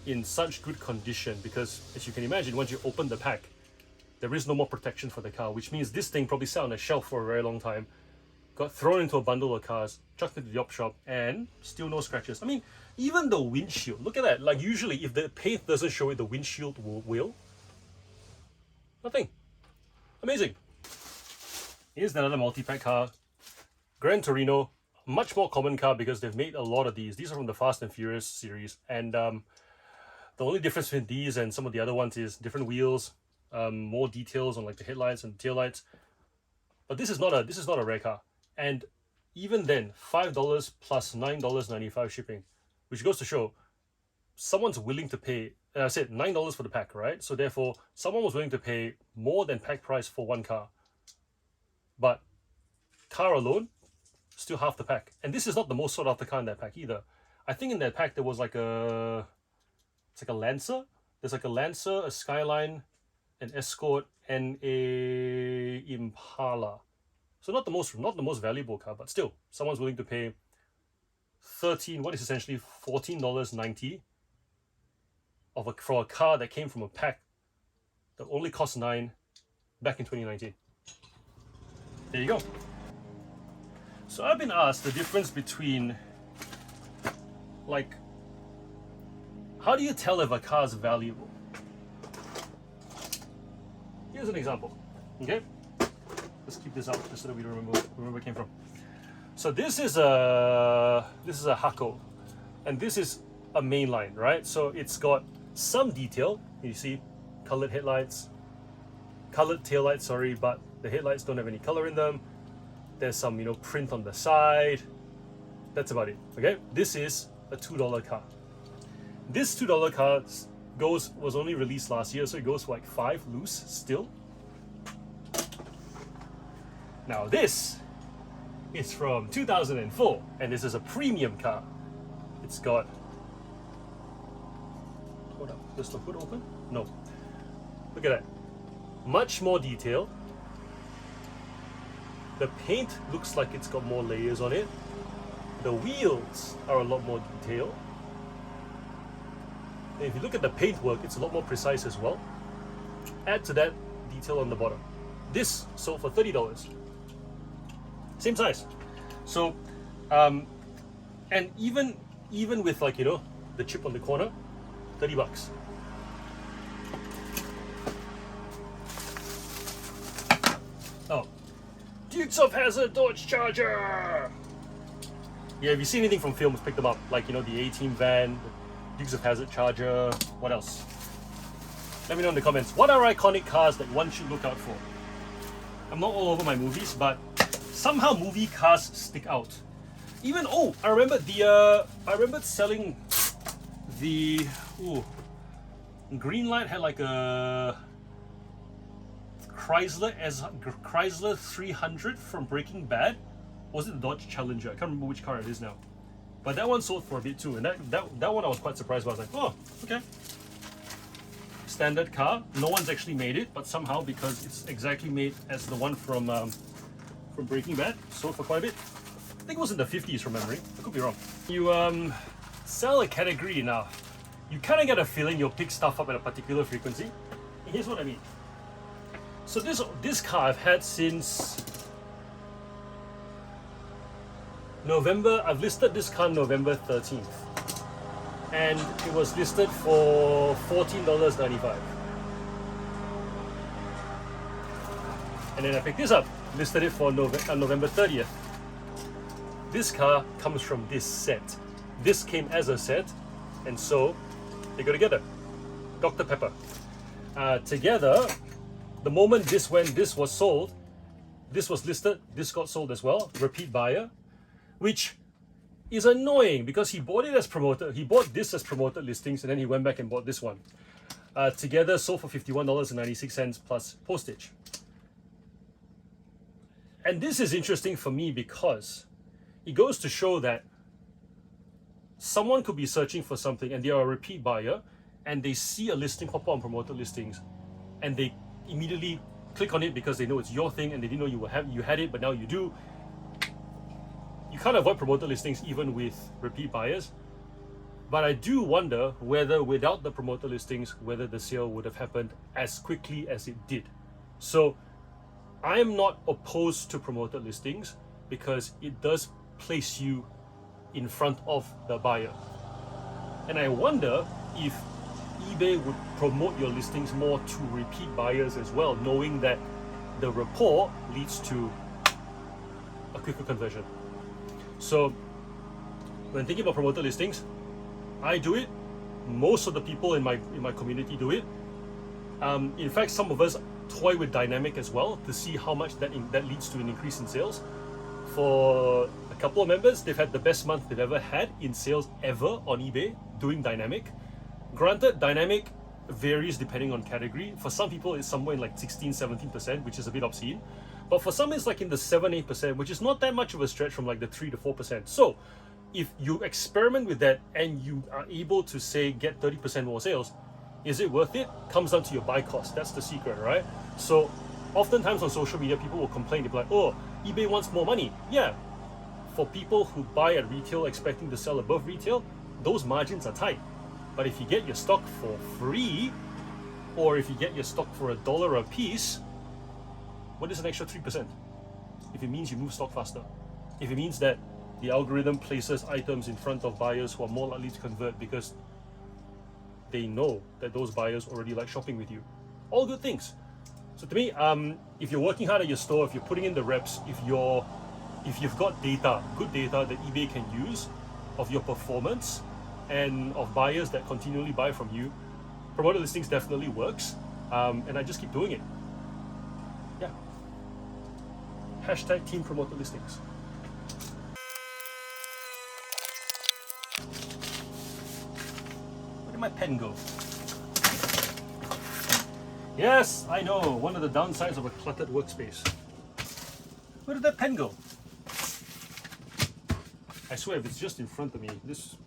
in such good condition, because as you can imagine, once you open the pack, there is no more protection for the car, which means this thing probably sat on a shelf for a very long time, got thrown into a bundle of cars, chucked into the op shop, and still no scratches. I mean, even the windshield, look at that. Like usually if the paint doesn't show it, the windshield will. Nothing. Amazing. Here's another multi-pack car. Gran Torino, much more common car because they've made a lot of these. These are from the Fast and Furious series, and the only difference between these and some of the other ones is different wheels, more details on like the headlights and taillights. But this is not a rare car. And even then, $5 plus $9.95 shipping, which goes to show someone's willing to pay And I said $9 for the pack, right? So therefore, someone was willing to pay more than pack price for one car. But car alone, still half the pack. And this is not the most sought after car in that pack either. I think in that pack there was like it's like a Lancer. There's like a Lancer, a Skyline, an Escort, and a Impala. So not the most valuable car, but still, someone's willing to pay what is essentially $14.90 for a car that came from a pack that only cost $9 back in 2019. There you go. So I've been asked the difference between, like, how do you tell if a car is valuable? Here's an example. Okay, let's keep this out just so that we don't remember where it came from. So this is a Hako, and this is a mainline, right? So it's got some detail. You see, colored taillights, sorry, but the headlights don't have any color in them. There's some, print on the side. That's about it. Okay, this is a $2 car. This $2 car was only released last year, so it goes for like $5 loose still. Now this is from 2004, and this is a premium car. It's got, hold up, does the hood open? No. Look at that. Much more detail. The paint looks like it's got more layers on it. The wheels are a lot more detailed. And if you look at the paintwork, it's a lot more precise as well. Add to that detail on the bottom. This sold for $30. Same size. So, and even with, like, the chip on the corner, $30. Oh, Dukes of Hazzard Dodge Charger. Yeah, if you see anything from films, pick them up. Like, the A-Team van, the Dukes of Hazzard Charger. What else? Let me know in the comments. What are iconic cars that one should look out for? I'm not all over my movies, but somehow movie cars stick out. Even I remember selling the Greenlight had like a Chrysler 300 from Breaking Bad. Was it the Dodge Challenger? I can't remember which car it is now. But that one sold for a bit too, and that one I was quite surprised by. I was like, oh, okay. Standard car. No one's actually made it, but somehow, because it's exactly made as the one from Breaking Bad, sold for quite a bit. I think it was in the 50s from memory. I could be wrong. You sell a category now, you kind of get a feeling you'll pick stuff up at a particular frequency. And here's what I mean. So this car I've had since November. I've listed this car November 13th. And it was listed for $14.95. And then I picked this up, listed it for November 30th. This car comes from this set. This came as a set, and so they go together. Dr. Pepper. Together, the moment this was sold, this was listed, this got sold as well, repeat buyer, which is annoying because he bought it as promoted. He bought this as promoted listings, and then he went back and bought this one. Together sold for $51.96 plus postage. And this is interesting for me because it goes to show that someone could be searching for something and they are a repeat buyer and they see a listing pop up on promoted listings and they immediately click on it because they know it's your thing and they didn't know you had it, but now you do. You can't avoid promoted listings even with repeat buyers. But I do wonder whether without the promoted listings, whether the sale would have happened as quickly as it did. So I'm not opposed to promoted listings because it does place you in front of the buyer. And I wonder if eBay would promote your listings more to repeat buyers as well, knowing that the rapport leads to a quicker conversion. So when thinking about promoted listings, I do it. Most of the people in my community do it. In fact, some of us toy with dynamic as well to see how much that leads to an increase in sales. For a couple of members, they've had the best month they've ever had in sales ever on eBay doing dynamic. Granted, dynamic varies depending on category. For some people, it's somewhere in like 16-17%, which is a bit obscene. But for some, it's like in the 7-8%, which is not that much of a stretch from like the 3 to 4%. So if you experiment with that and you are able to say get 30% more sales, is it worth it? Comes down to your buy cost. That's the secret, right? So oftentimes on social media, people will complain. They'll be like, oh, eBay wants more money. Yeah. For people who buy at retail expecting to sell above retail, those margins are tight. But if you get your stock for free, or if you get your stock for $1 a piece, what is an extra 3%? If it means you move stock faster, if it means that the algorithm places items in front of buyers who are more likely to convert because they know that those buyers already like shopping with you. All good things. So to me, if you're working hard at your store, if you're putting in the reps, if you've got data, good data that eBay can use of your performance and of buyers that continually buy from you, promoted listings definitely works. And I just keep doing it. Yeah. Hashtag team promoted listings. Where did my pen go? Yes, I know, one of the downsides of a cluttered workspace. Where did that pen go? I swear, if it's just in front of me, this...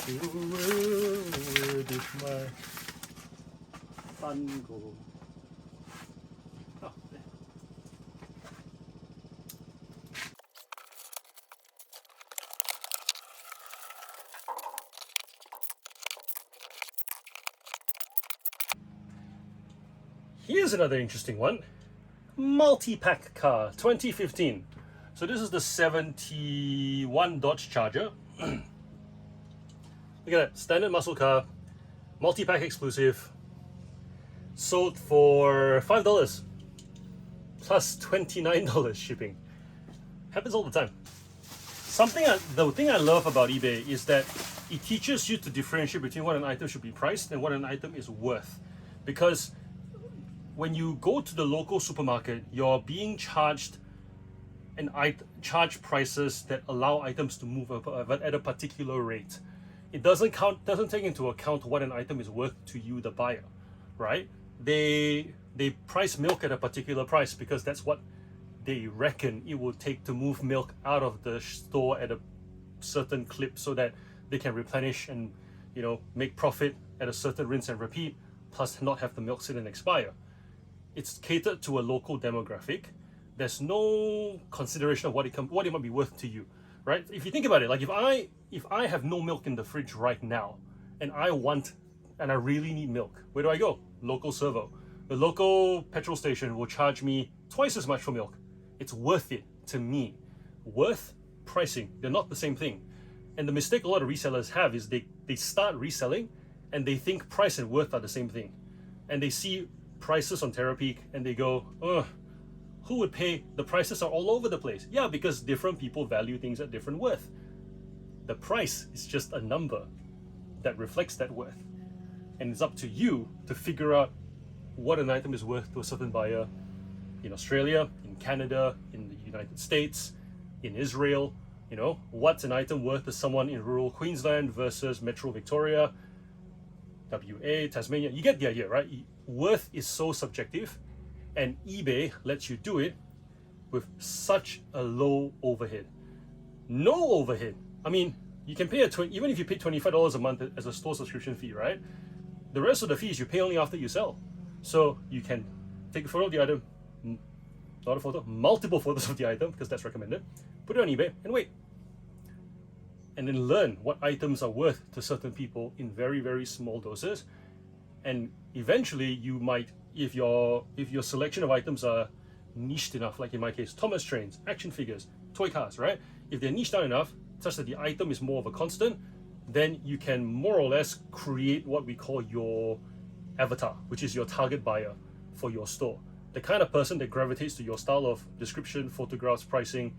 Where did my fun go? Oh, there. Here's another interesting one. Multipack car, 2015. So this is the 71 Dodge Charger. Look at that, standard muscle car, multi-pack exclusive, sold for $5 plus $29 shipping. Happens all the time. The thing I love about eBay is that it teaches you to differentiate between what an item should be priced and what an item is worth. Because when you go to the local supermarket, you're being charged charge prices that allow items to move at a particular rate. It doesn't take into account what an item is worth to you, the buyer, right? They price milk at a particular price because that's what they reckon it will take to move milk out of the store at a certain clip so that they can replenish and, you know, make profit at a certain rinse and repeat, plus not have the milk sit and expire. It's catered to a local demographic. There's no consideration of what it might be worth to you, right? If you think about it, like if I have no milk in the fridge right now and I really need milk, where do I go? Local servo. The local petrol station will charge me twice as much for milk. It's worth it to me. Worth, pricing, they're not the same thing. And the mistake a lot of resellers have is they start reselling and they think price and worth are the same thing. And they see prices on Terapeak and they go, ugh, who would pay? The prices are all over the place. Yeah, because different people value things at different worth. The price is just a number that reflects that worth. And it's up to you to figure out what an item is worth to a certain buyer in Australia, in Canada, in the United States, in Israel. You know, what's an item worth to someone in rural Queensland versus Metro Victoria, WA, Tasmania? You get the idea, right? Worth is so subjective, and eBay lets you do it with such a low overhead. No overhead. I mean, you can pay even if you pay $25 a month as a store subscription fee, right? The rest of the fees you pay only after you sell. So you can take a photo of the item, not a photo, multiple photos of the item, because that's recommended, put it on eBay and wait. And then learn what items are worth to certain people in very, very small doses. And eventually you might, if your selection of items are niched enough, like in my case, Thomas trains, action figures, toy cars, right? If they're niched down enough, such that the item is more of a constant, then you can more or less create what we call your avatar, which is your target buyer for your store. The kind of person that gravitates to your style of description, photographs, pricing,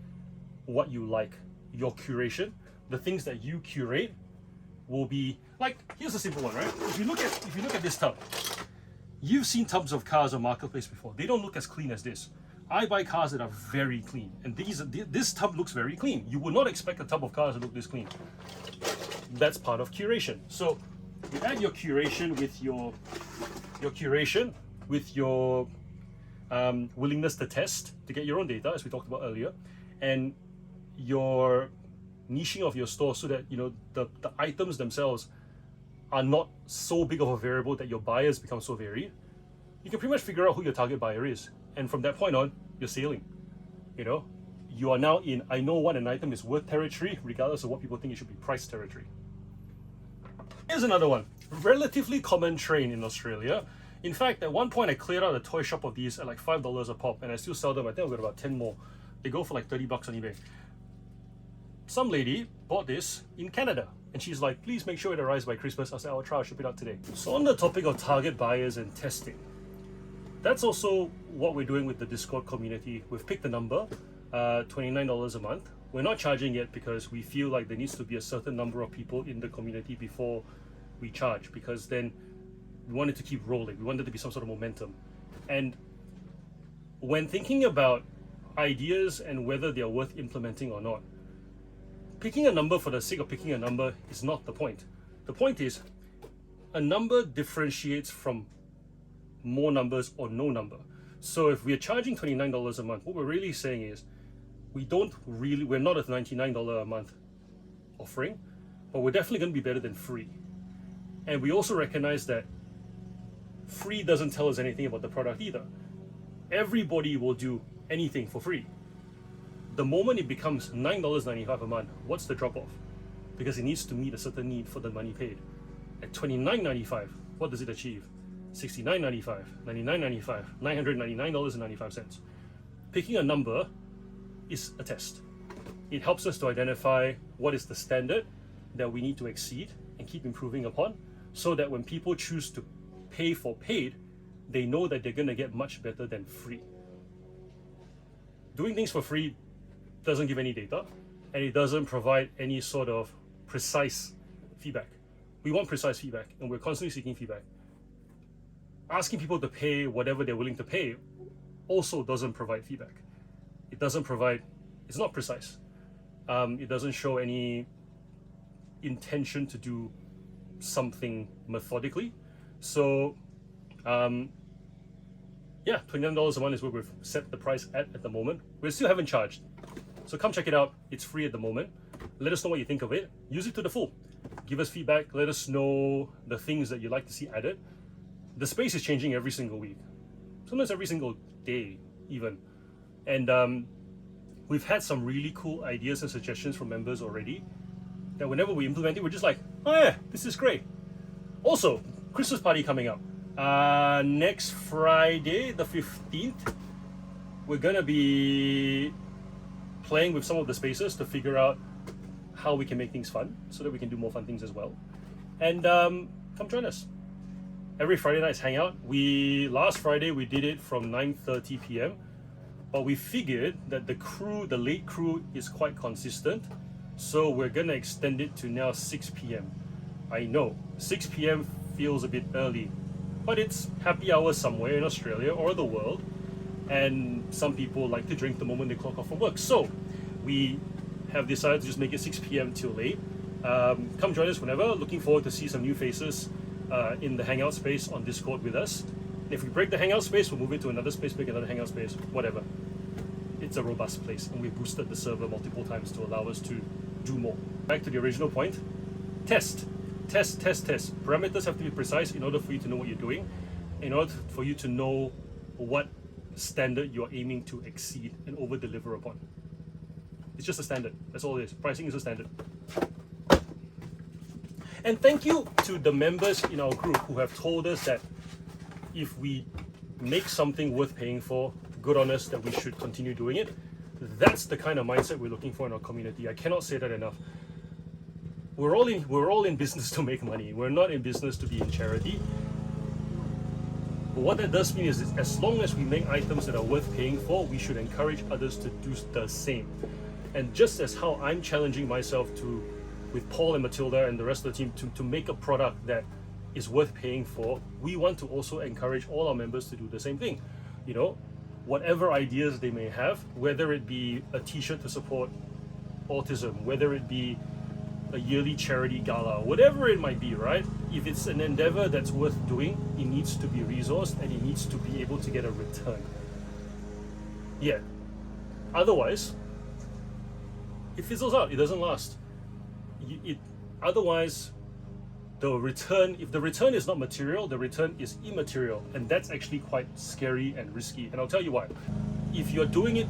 what you like, your curation. The things that you curate will be like, here's a simple one, right? If you look at this tub, you've seen tubs of cars on Marketplace before. They don't look as clean as this. I buy cars that are very clean, and this tub looks very clean. You would not expect a tub of cars to look this clean. That's part of curation. So you add your curation with your willingness to test, to get your own data, as we talked about earlier, and your niching of your store so that the items themselves are not so big of a variable that your buyers become so varied. You can pretty much figure out who your target buyer is, and from that point on, you're sailing. You are now in I know what an item is worth territory, regardless of what people think it should be priced territory. Here's another one. Relatively common train in Australia. In fact, at one point I cleared out a toy shop of these at like $5 a pop, and I still sell them. I think I've got about 10 more. They go for like $30 on eBay. Some lady bought this in Canada, and she's like, please make sure it arrives by Christmas. I said, I'll try, I'll ship it out today. So on the topic of target buyers and testing, that's also what we're doing with the Discord community. We've picked a number, $29 a month. We're not charging yet because we feel like there needs to be a certain number of people in the community before we charge, because then we want it to keep rolling. We want there to be some sort of momentum. And when thinking about ideas and whether they are worth implementing or not, picking a number for the sake of picking a number is not the point. The point is, a number differentiates from more numbers or no number. So if we're charging $29 a month, what we're really saying is we're not a $99 a month offering, but we're definitely going to be better than free. And we also recognize that free doesn't tell us anything about the product either. Everybody will do anything for free. The moment it becomes $9.95 a month, what's the drop off? Because it needs to meet a certain need for the money paid. At $29.95, what does it achieve? $69.95, $99.95, $999.95. Picking a number is a test. It helps us to identify what is the standard that we need to exceed and keep improving upon, so that when people choose to pay for paid, they know that they're going to get much better than free. Doing things for free doesn't give any data, and it doesn't provide any sort of precise feedback. We want precise feedback, and we're constantly seeking feedback. Asking people to pay whatever they're willing to pay also doesn't provide feedback. It's not precise. It doesn't show any intention to do something methodically. So yeah, $29 a month is where we've set the price at the moment. We still haven't charged. So come check it out. It's free at the moment. Let us know what you think of it. Use it to the full. Give us feedback. Let us know the things that you'd like to see added. The space is changing every single week. Sometimes every single day even. And we've had some really cool ideas and suggestions from members already that whenever we implement it, we're just like, oh yeah, this is great. Also, Christmas party coming up. Next Friday, the 15th, we're gonna be playing with some of the spaces to figure out how we can make things fun so that we can do more fun things as well. And come join us. Every Friday night's hangout. Last Friday we did it from 9:30 p.m. but we figured that the late crew is quite consistent, so we're gonna extend it to now 6 p.m. I know 6 p.m. feels a bit early, but it's happy hour somewhere in Australia or the world, and some people like to drink the moment they clock off from work. So we have decided to just make it 6 p.m. till late. Come join us whenever. Looking forward to see some new faces in the hangout space on Discord with us. And if we break the hangout space, we'll move it to another space, make another hangout space, whatever. It's a robust place, and we've boosted the server multiple times to allow us to do more. Back to the original point, test. Parameters have to be precise in order for you to know what you're doing, in order for you to know what standard you're aiming to exceed and over deliver upon. It's just a standard. That's all it is. Pricing is a standard. And thank you to the members in our group who have told us that if we make something worth paying for, good on us that we should continue doing it. That's the kind of mindset we're looking for in our community. I cannot say that enough. We're all in business to make money. We're not in business to be in charity. But what that does mean is as long as we make items that are worth paying for, we should encourage others to do the same. And just as how I'm challenging myself with Paul and Matilda and the rest of the team to make a product that is worth paying for, we want to also encourage all our members to do the same thing. whatever ideas they may have, whether it be a t-shirt to support autism, whether it be a yearly charity gala, whatever it might be, right? If it's an endeavor that's worth doing, it needs to be resourced and it needs to be able to get a return. Yeah. Otherwise, it fizzles out. It doesn't last. Otherwise, the return, if the return is not material, the return is immaterial, and that's actually quite scary and risky. And I'll tell you why. If you're doing it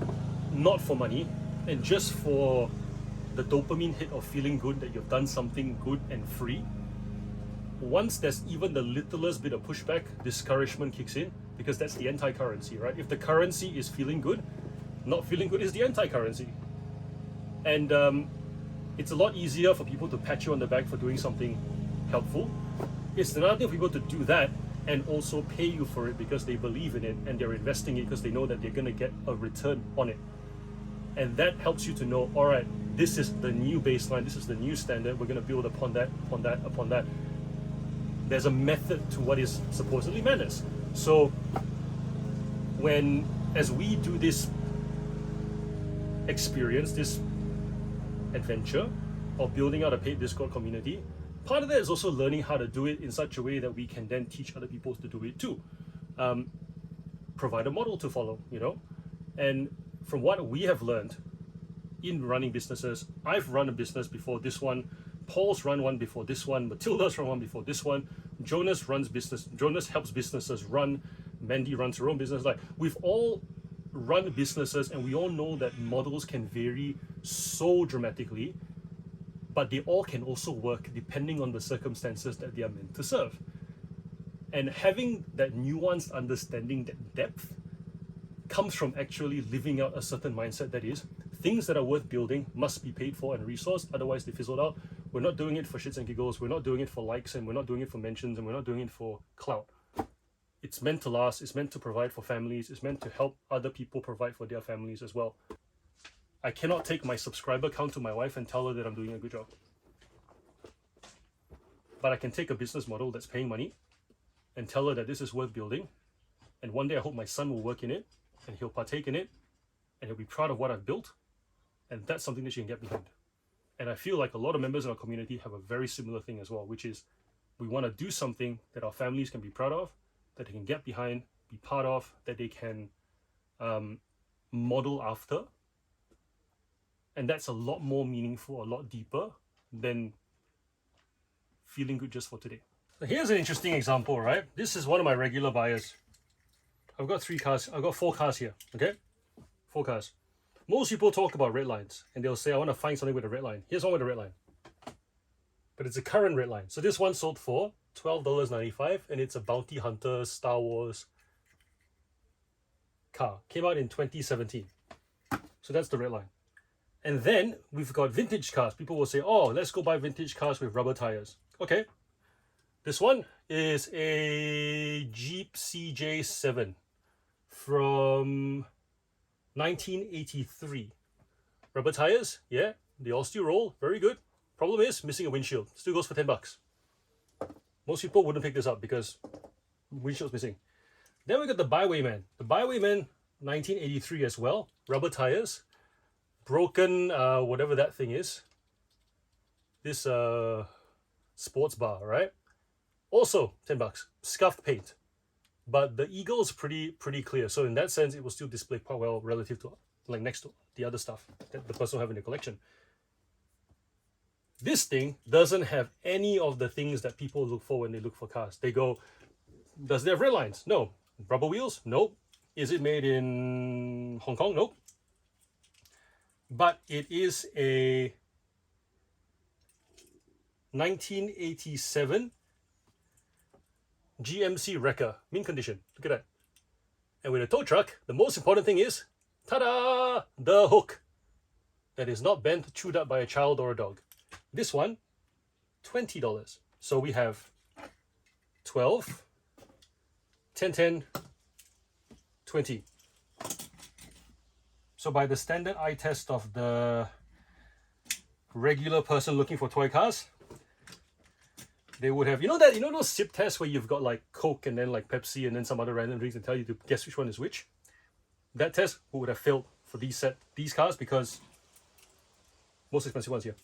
not for money and just for the dopamine hit of feeling good that you've done something good and free, once there's even the littlest bit of pushback, discouragement kicks in, because that's the anti-currency, right? If the currency is feeling good, not feeling good is the anti-currency. And it's a lot easier for people to pat you on the back for doing something helpful. It's another thing for people to do that and also pay you for it because they believe in it and they're investing it because they know that they're going to get a return on it. And that helps you to know, all right, this is the new baseline, this is the new standard, we're going to build upon that, upon that, upon that. There's a method to what is supposedly madness. So as we do this experience, this adventure of building out a paid Discord community, part of that is also learning how to do it in such a way that we can then teach other people to do it too. Provide a model to follow, and from what we have learned in running businesses, I've run a business before this one, Paul's run one before this one, Matilda's run one before this one, Jonas helps businesses run, Mandy runs her own business. Like, we've all run businesses and we all know that models can vary so dramatically, but they all can also work depending on the circumstances that they are meant to serve. And having that nuanced understanding, that depth, comes from actually living out a certain mindset that is, things that are worth building must be paid for and resourced, otherwise they fizzled out. We're not doing it for shits and giggles, we're not doing it for likes, and we're not doing it for mentions, and we're not doing it for clout. It's meant to last, it's meant to provide for families, it's meant to help other people provide for their families as well. I cannot take my subscriber count to my wife and tell her that I'm doing a good job. But I can take a business model that's paying money and tell her that this is worth building. And one day I hope my son will work in it and he'll partake in it and he'll be proud of what I've built. And that's something that she can get behind. And I feel like a lot of members in our community have a very similar thing as well, which is we want to do something that our families can be proud of, that they can get behind, be part of, that they can model after. And that's a lot more meaningful, a lot deeper than feeling good just for today. So here's an interesting example, right? This is one of my regular buyers. I've got 4 cars here, okay? 4 cars. Most people talk about red lines and they'll say, I want to find something with a red line. Here's one with a red line. But it's a current red line. So this one sold for $12.95 and it's a Bounty Hunter Star Wars car. Came out in 2017. So that's the red line. And then we've got vintage cars. People will say, oh, let's go buy vintage cars with rubber tires. Okay. This one is a Jeep CJ7 from 1983. Rubber tires, yeah, they all still roll, very good. Problem is, missing a windshield. Still goes for $10. Most people wouldn't pick this up because windshield's missing. Then we got the Bywayman. The Bywayman, 1983 as well. Rubber tires. Broken, whatever that thing is. This sports bar, right? Also $10. Scuffed paint. But the eagle's pretty clear. So in that sense, it will still display quite well relative to, like, next to the other stuff that the person will have in their collection. This thing doesn't have any of the things that people look for when they look for cars. They go, does it have red lines? No. Rubber wheels? Nope. Is it made in Hong Kong? Nope. But it is a 1987 GMC Wrecker, mint condition. Look at that. And with a tow truck, the most important thing is, ta-da, the hook that is not bent, chewed up by a child or a dog. This one, $20. So we have 12, 10, 10, 20. So by the standard eye test of the regular person looking for toy cars, they would have, you know those sip tests where you've got like Coke and then like Pepsi and then some other random drinks and tell you to guess which one is which? that test would have failed for these cars because most expensive ones here.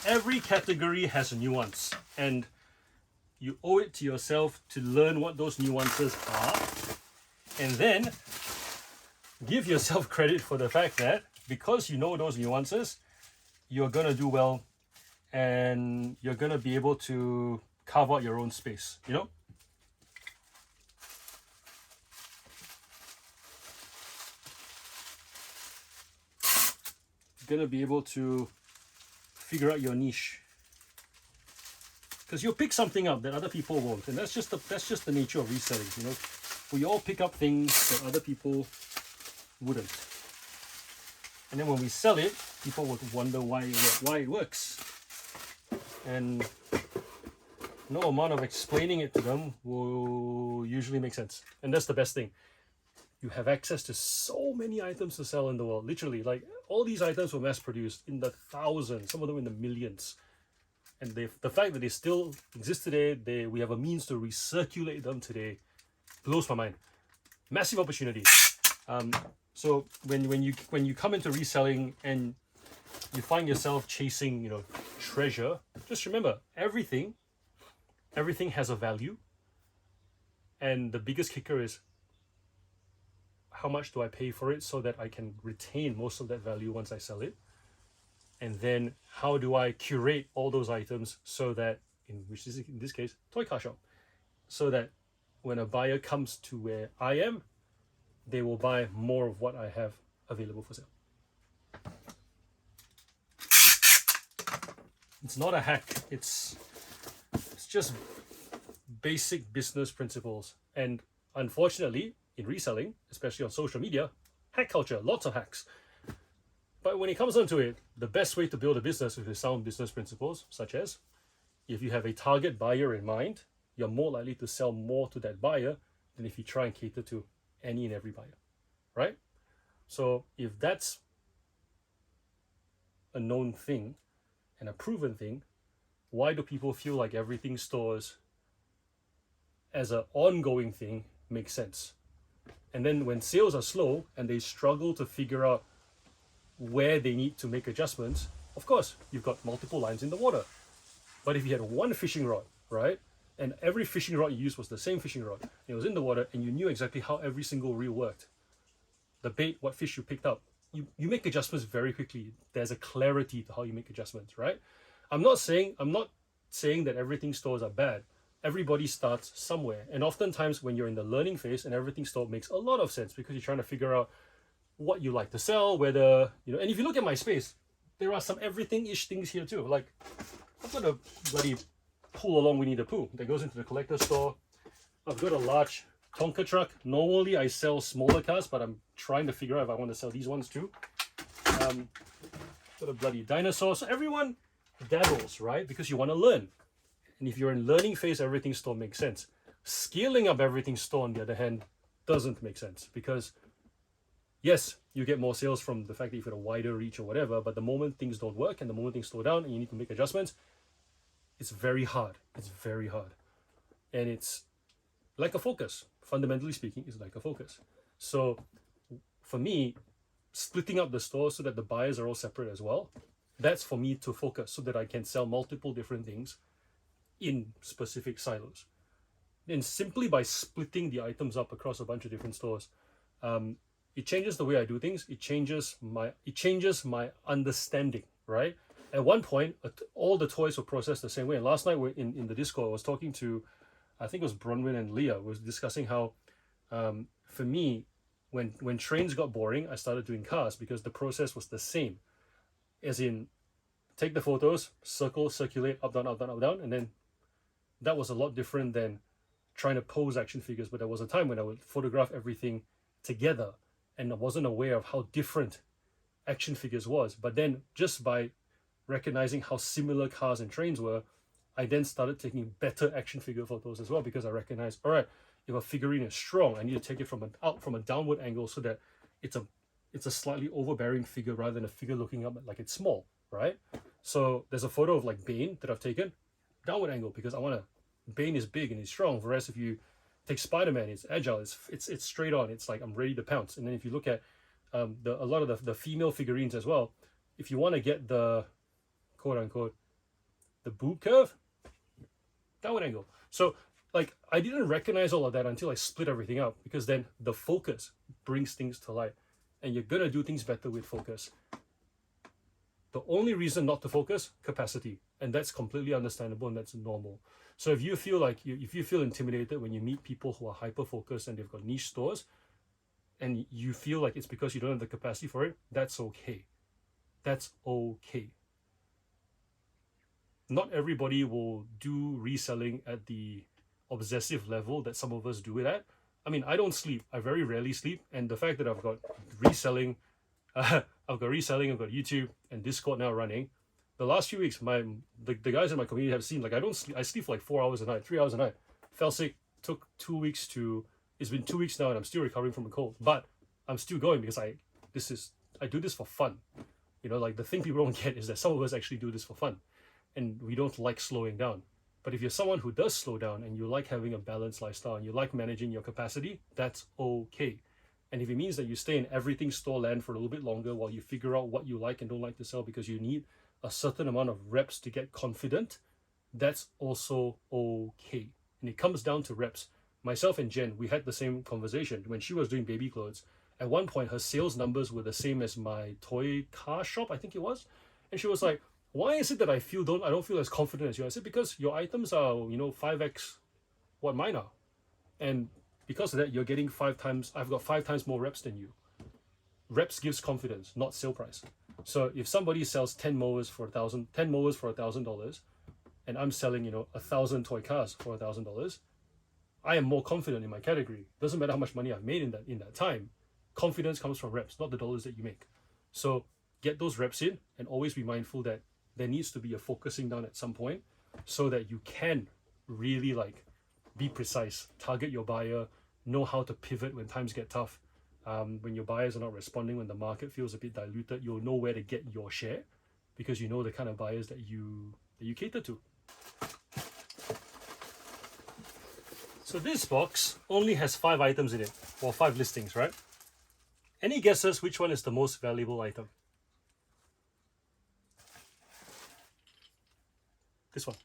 Every category has a nuance, and you owe it to yourself to learn what those nuances are, and then give yourself credit for the fact that because you know those nuances, you're gonna do well, and you're gonna be able to carve out your own space, you know? You're gonna be able to figure out your niche. Because you'll pick something up that other people won't. And that's just the nature of reselling, you know? We all pick up things that other people wouldn't. And then when we sell it, people would wonder why it works. And no amount of explaining it to them will usually make sense. And that's the best thing. You have access to so many items to sell in the world. Literally, like all these items were mass produced in the thousands, some of them in the millions. And the fact that they still exist today, we have a means to recirculate them today, blows my mind. Massive opportunity. So when you come into reselling and you find yourself chasing, you know, treasure, just remember everything has a value. And the biggest kicker is, how much do I pay for it so that I can retain most of that value once I sell it? And then how do I curate all those items so that, in this case, toy car shop, so that when a buyer comes to where I am, they will buy more of what I have available for sale. It's not a hack. It's just basic business principles. And unfortunately, in reselling, especially on social media, hack culture, lots of hacks. But when it comes down to it, the best way to build a business is with sound business principles, such as if you have a target buyer in mind, you're more likely to sell more to that buyer than if you try and cater to any and every buyer, right? So if that's a known thing and a proven thing, why do people feel like everything stores as an ongoing thing makes sense? And then when sales are slow and they struggle to figure out where they need to make adjustments, of course, you've got multiple lines in the water. But if you had one fishing rod, right, and every fishing rod you used was the same fishing rod, and it was in the water, and you knew exactly how every single reel worked, the bait, what fish you picked up, you make adjustments very quickly. There's a clarity to how you make adjustments, right? I'm not saying that everything stores are bad. Everybody starts somewhere. And oftentimes when you're in the learning phase and everything store makes a lot of sense because you're trying to figure out what you like to sell, whether, you know, and if you look at my space, there are some everything-ish things here too. Like, I've got a bloody pull along Winnie the Pooh that goes into the collector store. I've got a large Tonka truck. Normally I sell smaller cars, but I'm trying to figure out if I want to sell these ones too. Got a bloody dinosaur. So everyone dabbles, right? Because you want to learn. And if you're in learning phase, everything store makes sense. Scaling up everything store, on the other hand, doesn't make sense because yes, you get more sales from the fact that you've got a wider reach or whatever, but the moment things don't work and the moment things slow down and you need to make adjustments, it's very hard. It's very hard. And it's like a focus. Fundamentally speaking, it's like a focus. So for me, splitting up the store so that the buyers are all separate as well, that's for me to focus so that I can sell multiple different things in specific silos. And simply by splitting the items up across a bunch of different stores, it changes the way I do things. It changes my understanding, right? At one point, all the toys were processed the same way. And last night in the Discord, I was talking to, I think it was Bronwyn and Leah, was discussing how, for me, when trains got boring, I started doing cars because the process was the same. As in, take the photos, circulate, up, down, and then that was a lot different than trying to pose action figures. But there was a time when I would photograph everything together and I wasn't aware of how different action figures was. But then just by recognizing how similar cars and trains were, I then started taking better action figure photos as well because I recognized, all right, if a figurine is strong, I need to take it from a downward angle so that it's a slightly overbearing figure rather than a figure looking up like it's small, right? So there's a photo of like Bane that I've taken, downward angle, because Bane is big and he's strong. Whereas if you Take Spider-Man, it's agile, it's straight on, it's like I'm ready to pounce. And then if you look at a lot of the female figurines as well, if you want to get the quote unquote the boob curve, downward angle. So like I didn't recognize all of that until I split everything up, because then the focus brings things to light, and you're gonna do things better with focus. The only reason not to focus, capacity, and that's completely understandable and that's normal. So if you feel like if you feel intimidated when you meet people who are hyper focused and they've got niche stores, and you feel like it's because you don't have the capacity for it, that's okay. That's okay. Not everybody will do reselling at the obsessive level that some of us do it at. I mean, I don't sleep. I very rarely sleep, and the fact that I've got reselling, I've got YouTube and Discord now running. The last few weeks, the guys in my community have seen, like, I don't sleep. I sleep for like 4 hours a night, 3 hours a night. Fell sick. Took 2 weeks to. It's been 2 weeks now, and I'm still recovering from a cold. But I'm still going because I do this for fun. You know, like the thing people don't get is that some of us actually do this for fun, and we don't like slowing down. But if you're someone who does slow down and you like having a balanced lifestyle and you like managing your capacity, that's okay. And if it means that you stay in everything store land for a little bit longer while you figure out what you like and don't like to sell because you need a certain amount of reps to get confident, that's also okay. And it comes down to reps. Myself and Jen, we had the same conversation when she was doing baby clothes. At one point, her sales numbers were the same as my toy car shop, I think it was. And she was like, why is it that I don't feel as confident as you? I said, because your items are, 5x what mine are. And because of that, you're getting 5 times, I've got 5 times more reps than you. Reps gives confidence, not sale price. So if somebody sells 10 mowers for $1,000, and I'm selling, 1,000 toy cars for $1,000, I am more confident in my category. Doesn't matter how much money I've made in that time. Confidence comes from reps, not the dollars that you make. So get those reps in, and always be mindful that there needs to be a focusing down at some point so that you can really be precise, target your buyer, know how to pivot when times get tough. When your buyers are not responding, when the market feels a bit diluted, you'll know where to get your share because you know the kind of buyers that you cater to. So this box only has 5 items in it, or 5 listings, right? Any guesses which one is the most valuable item? This one.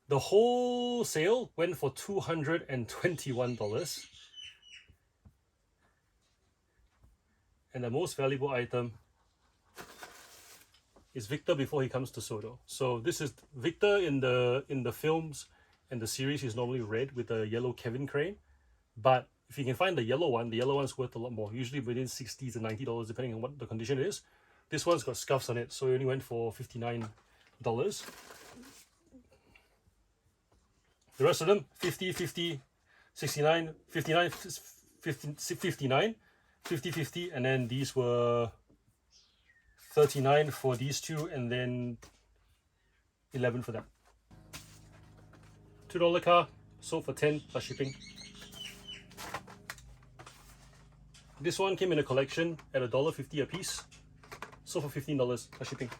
The whole sale went for $221. And the most valuable item is Victor before he comes to Soto. So this is Victor in the films and the series is normally red with the yellow Kevin crane. But if you can find the yellow one's worth a lot more, usually within $60 to $90 depending on what the condition is. This one's got scuffs on it, so it only went for $59. The rest of them, 50, 50, 69, 59, 50, 59, 50, 50, and then these were 39 for these two, and then 11 for them. $2 car, sold for 10 plus shipping. This one came in a collection at $1.50 a piece, sold for $15 plus shipping.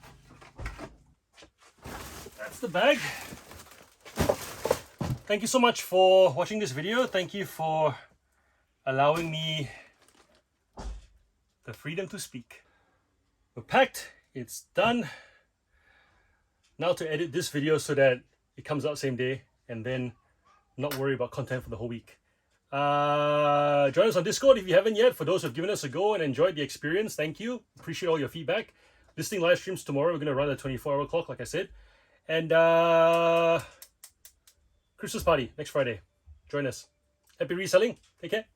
That's the bag. Thank you so much for watching this video. Thank you for allowing me the freedom to speak. We're packed, it's done. Now to edit this video so that it comes out same day and then not worry about content for the whole week. Join us on Discord if you haven't yet. For those who have given us a go and enjoyed the experience, thank you. Appreciate all your feedback. Listing live streams tomorrow. We're going to run a 24-hour clock, like I said. And Christmas party next Friday. Join us. Happy reselling. Take care.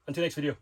Until next video.